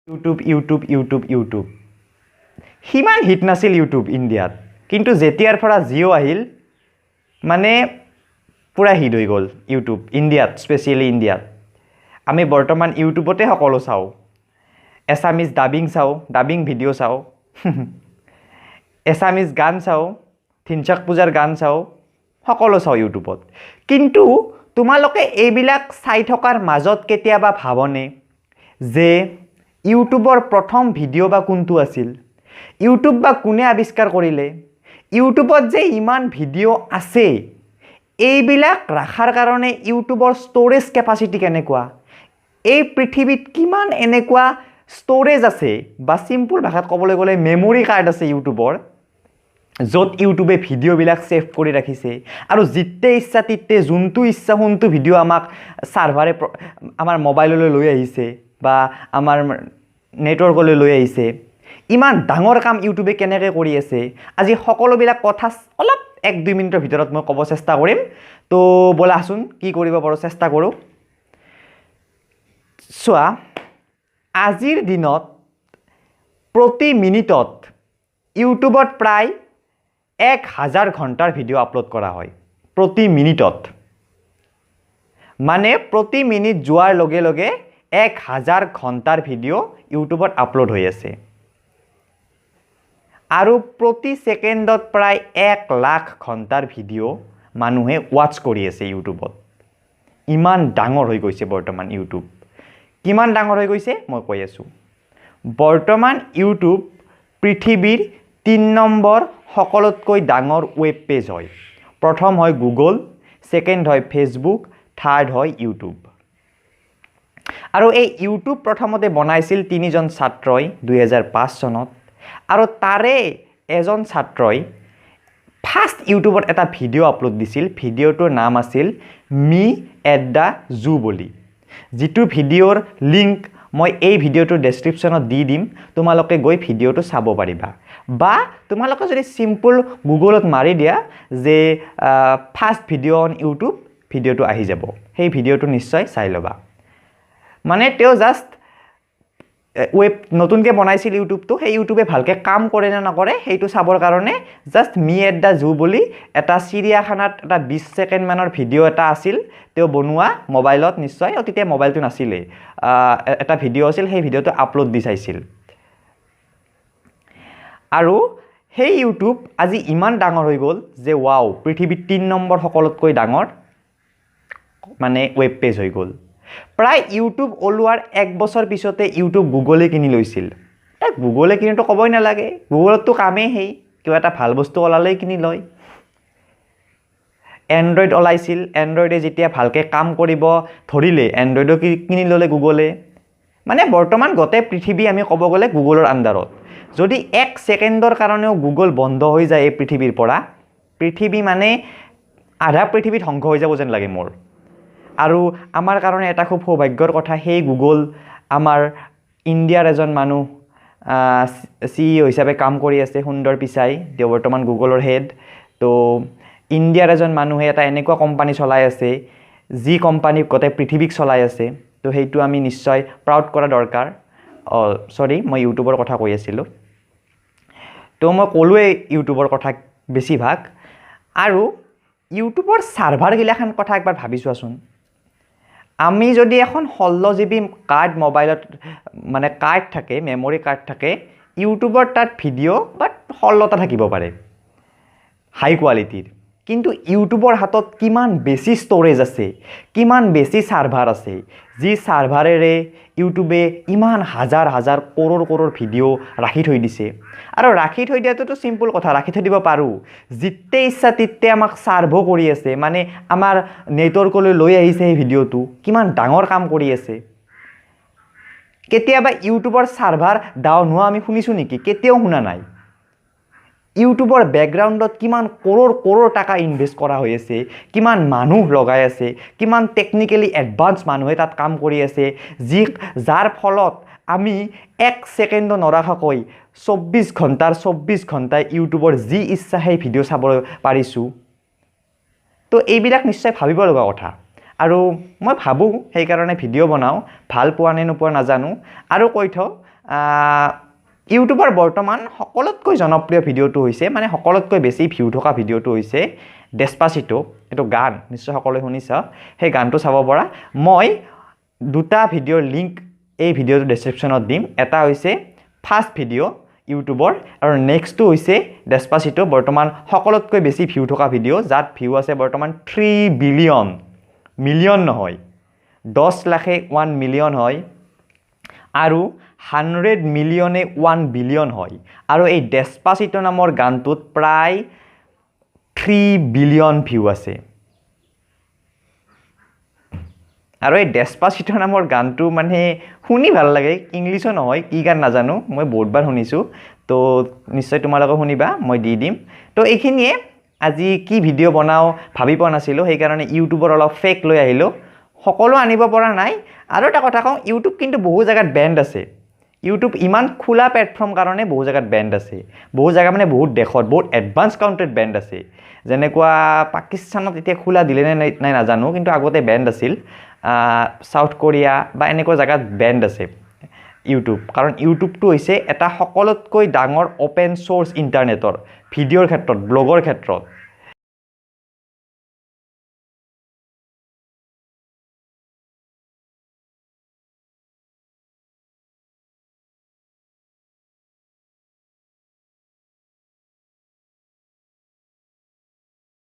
YouTube সিমান hit নাছিল YouTube ইণ্ডিয়াত কিন্তু যেতিয়াৰ পৰা জিঅ' আহিল মানে পুৰা হিট হৈ গ'ল ইউটিউব ইণ্ডিয়াত স্পেচিয়েলি ইণ্ডিয়াত আমি বৰ্তমান ইউটিউবতে সকলো চাওঁ এছামিজ ডাবিং ভিডিঅ' চাওঁ এছামিজ গান চাওঁ থিনচাক পূজাৰ গান চাওঁ সকলো চাওঁ ইউটিউবত কিন্তু তোমালোকে এইবিলাক চাই থকাৰ মাজত কেতিয়াবা ভাবনে যে ইউটিউবৰ প্ৰথম ভিডিঅ' বা কোনটো আছিল ইউটিউব বা কোনে আৱিষ্কাৰ কৰিলে ইউটিউবত যে ইমান ভিডিঅ' আছে এইবিলাক ৰাখাৰ কাৰণে ইউটিউবৰ ষ্ট'ৰেজ কেপাচিটি কেনেকুৱা এই পৃথিৱীত কিমান এনেকুৱা ষ্ট'ৰেজ আছে বা সিম্পল ভাষাত ক'বলৈ গ'লে মেমৰি কাৰ্ড আছে ইউটিউবৰ য'ত ইউটিউবে ভিডিঅ'বিলাক ছেভ কৰি ৰাখিছে আৰু যিতে ইচ্ছা তিতে যোনটো ইচ্ছা কোনটো ভিডিঅ' আমাক ছাৰ্ভাৰে আমাৰ মোবাইললৈ লৈ আহিছে বা আমাৰ নেটৱৰ্কলৈ লৈ আহিছে ইমান ডাঙৰ কাম ইউটিউবে কেনেকৈ কৰি আছে আজি সকলোবিলাক কথা অলপ 1-2 মিনিটৰ ভিতৰত মই ক'ব চেষ্টা কৰিম তো ব'লাচোন কি কৰিব পাৰোঁ চেষ্টা কৰোঁ চোৱা আজিৰ দিনত প্ৰতি মিনিটত ইউটিউবত প্ৰায় 1000 ঘণ্টাৰ ভিডিঅ' আপলোড কৰা হয় প্ৰতি মিনিটত মানে প্ৰতি মিনিট যোৱাৰ লগে লগে 1000 ঘণ্টাৰ ভিডিঅ' ইউটিউবত আপলোড হৈ আছে আৰু প্ৰতি সেকেণ্ডত প্ৰায় 1 লাখ ঘণ্টাৰ ভিডিঅ' মানুহে ওয়াচ কৰি আছে ইউটিউবত ইমান ডাঙৰ হৈ গৈছে বৰ্তমান ইউটিউব কিমান ডাঙৰ হৈ গৈছে মই কৈ আছোঁ বৰ্তমান ইউটিউব পৃথিৱীৰ 3 নম্বৰ সকলোতকৈ ডাঙৰ ৱেব পেজ হয় প্ৰথম হয় গুগল সেকেন্ড হয় ফেচবুক থাৰ্ড হয় ইউটিউব আৰু এই ইউটিউব প্ৰথমতে বনাইছিল 3 জন ছাত্ৰই 2005 চনত আৰু তাৰে এজন ছাত্ৰই ফাৰ্ষ্ট ইউটিউবত এটা ভিডিঅ' আপলোড দিছিল ভিডিঅ'টোৰ নাম আছিল মি এট দ্য জু বুলি যিটো ভিডিঅ'ৰ লিংক মই এই ভিডিঅ'টোৰ ডেছক্ৰিপশ্যনত দি দিম তোমালোকে গৈ ভিডিঅ'টো চাব পাৰিবা বা তোমালোকে যদি সিম্পল গুগলত মাৰি দিয়া যে ফাৰ্ষ্ট ভিডিঅ' অন ইউটিউব ভিডিঅ'টো আহি যাব সেই ভিডিঅ'টো নিশ্চয় চাই ল'বা মানে তেওঁ জাষ্ট ৱেব নতুনকৈ বনাইছিল ইউটিউবটো সেই ইউটিউবে ভালকৈ কাম কৰে নে নকৰে সেইটো চাবৰ কাৰণে just me at the zoo বুলি এটা চিৰিয়াখানাত এটা 20 ছেকেণ্ড মানৰ ভিডিঅ' এটা আছিল তেওঁ বনোৱা মোবাইলত নিশ্চয় তেতিয়া মোবাইলটো নাছিলে এটা ভিডিঅ' আছিল সেই ভিডিঅ'টো আপলোড দি চাইছিল আৰু সেই ইউটিউব আজি ইমান ডাঙৰ হৈ গ'ল যে ৱাও পৃথিৱীৰ 3 নম্বৰ সকলোতকৈ ডাঙৰ মানে ৱেব পেজ হৈ গ'ল প্ৰায় ইউটিউব ওলোৱাৰ 1 বছৰ পিছতে ইউটিউব গুগলে কিনি লৈছিল গুগলে কিনিতো ক'বই নালাগে গুগলততো কামেই সেই কিবা এটা ভাল বস্তু ওলালেই কিনি লয় এণ্ড্ৰইড ওলাইছিল এণ্ড্ৰইডে যেতিয়া ভালকৈ কাম কৰিব ধৰিলে এণ্ড্ৰইডো কিনি ল'লে গুগলে মানে বৰ্তমান গোটেই পৃথিৱী আমি ক'ব গ'লে গুগলৰ আণ্ডাৰত যদি 1 ছেকেণ্ডৰ কাৰণেও গুগল বন্ধ হৈ যায় এই পৃথিৱীৰ পৰা পৃথিৱী মানে আধা পৃথিৱী ধ্বংস হৈ যাব যেন লাগে মোৰ আৰু আমাৰ কাৰণে এটা খুব সৌভাগ্যৰ কথা সেই গুগল আমাৰ ইণ্ডিয়াৰ এজন মানুহ CEO হিচাপে কাম কৰি আছে সুন্দৰ পিচাই তেওঁ বৰ্তমান গুগলৰ হেড তো ইণ্ডিয়াৰ এজন মানুহে এটা এনেকুৱা কোম্পানী চলাই আছে যি কোম্পানী গোটেই পৃথিৱীক চলাই আছে তো সেইটো আমি নিশ্চয় প্ৰাউড কৰা দৰকাৰ সৰি মই ইউটিউবৰ কথা কৈ আছিলোঁ তো মই ক'লোৱে ইউটিউবৰ কথা বেছিভাগ আৰু ইউটিউবৰ ছাৰ্ভাৰগিলাখান কথা একবাৰ ভাবি চোৱাচোন আমি যদি এখন 16 GB কাৰ্ড মোবাইলত মানে কাৰ্ড থাকে মেমৰি কাৰ্ড থাকে ইউটিউবৰ তাত ভিডিঅ' বাট 16টা থাকিব পাৰে হাই কোৱালিটিৰ কিন্তু ইউটিউবৰ হাতত কিমান বেছি ষ্ট'ৰেজ আছে কিমান বেছি ছাৰ্ভাৰ আছে যি ছাৰ্ভাৰেৰে ইউটিউবে ইমান হাজাৰ কৰোৰ ভিডিঅ' ৰাখি থৈ দিছে আৰু ৰাখি থৈ দিয়াটোতো সিম্পল কথা ৰাখি থৈ দিব পাৰোঁ যিতে ইচ্ছা তিতে আমাক ছাৰ্ভ কৰি আছে মানে আমাৰ নেটৱৰ্কলৈ লৈ আহিছে সেই ভিডিঅ'টো কিমান ডাঙৰ কাম কৰি আছে কেতিয়াবা ইউটিউবৰ ছাৰ্ভাৰ ডাউন হোৱা আমি শুনিছোঁ নেকি কেতিয়াও শুনা নাই ইউটিউবৰ বেকগ্ৰাউণ্ডত কিমান কৰোৰ টকা ইনভেষ্ট কৰা হৈ আছে কিমান মানুহ লগাই আছে কিমান টেকনিক্যালি এডভান্স মানুহে তাত কাম কৰি আছে যাৰ ফলত আমি 1 ছেকেণ্ড নৰখাকৈ 24 ঘণ্টা ইউটিউবৰ যি ইচ্ছা সেই ভিডিঅ' চাব পাৰিছোঁ তো এইবিলাক নিশ্চয় ভাবিব লগা কথা আৰু মই ভাবোঁ সেইকাৰণে ভিডিঅ' বনাওঁ ভাল পোৱা নে নোপোৱা নাজানো আৰু কৈ থওঁ ইউটিউবৰ বৰ্তমান সকলোতকৈ জনপ্ৰিয় ভিডিঅ'টো হৈছে মানে সকলোতকৈ বেছি ভিউ থকা ভিডিঅ'টো হৈছে ডেছপাচিটো এইটো গান নিশ্চয় সকলোৱে শুনিছা সেই গানটো চাব পৰা মই দুটা ভিডিঅ'ৰ লিংক এই ভিডিঅ'টো ডেছক্ৰিপশ্যনত দিম এটা হৈছে ফাৰ্ষ্ট ভিডিঅ' ইউটিউবৰ আৰু নেক্সটটো হৈছে ডেছপাচিটো বৰ্তমান সকলোতকৈ বেছি ভিউ থকা ভিডিঅ' যাত ভিউ আছে বৰ্তমান 3 বিলিয়ন মিলিয়ন নহয় 10 লাখে 1 মিলিয়ন হয় আৰু 100 মিলিয়নে 1 বিলিয়ন হয় আৰু এই ডেছপাচিটো নামৰ গানটোত প্ৰায় 3 বিলিয়ন ভিউ আছে আৰু এই ডেছপাচিটো নামৰ গানটো মানে শুনি ভাল লাগে ইংলিছো নহয় কি গান নাজানো মই বহুতবাৰ শুনিছোঁ তো নিশ্চয় তোমালোকে শুনিবা মই দি দিম তো এইখিনিয়ে আজি কি ভিডিঅ' বনাও ভাবি পোৱা নাছিলোঁ সেইকাৰণে ইউটিউবৰ অলপ ফেক লৈ আহিলোঁ সকলো আনিব পৰা নাই আৰু এটা কথা কওঁ ইউটিউব কিন্তু বহু জায়গাত বেণ্ড আছে ইউটিউব ইমান খোলা প্লেটফৰ্ম কাৰণে বহু জায়গাত বেণ্ড আছে বহু জায়গা মানে বহুত দেশত বহুত এডভান্স কাউণ্ট্ৰিত বেণ্ড আছে যেনেকুৱা পাকিস্তানত এতিয়া খোলা দিলে নাই নাজানো কিন্তু আগতে বেণ্ড আছিল সাউথ কোৰিয়া বা এনেকুৱা জায়গাত বেণ্ড আছে ইউটিউব কাৰণ ইউটিউবটো হৈছে এটা সকলোতকৈ ডাঙৰ ওপেন সোৰ্স ইন্টাৰনেটৰ ভিডিঅ'ৰ ক্ষেত্ৰত ব্লগৰ ক্ষেত্ৰত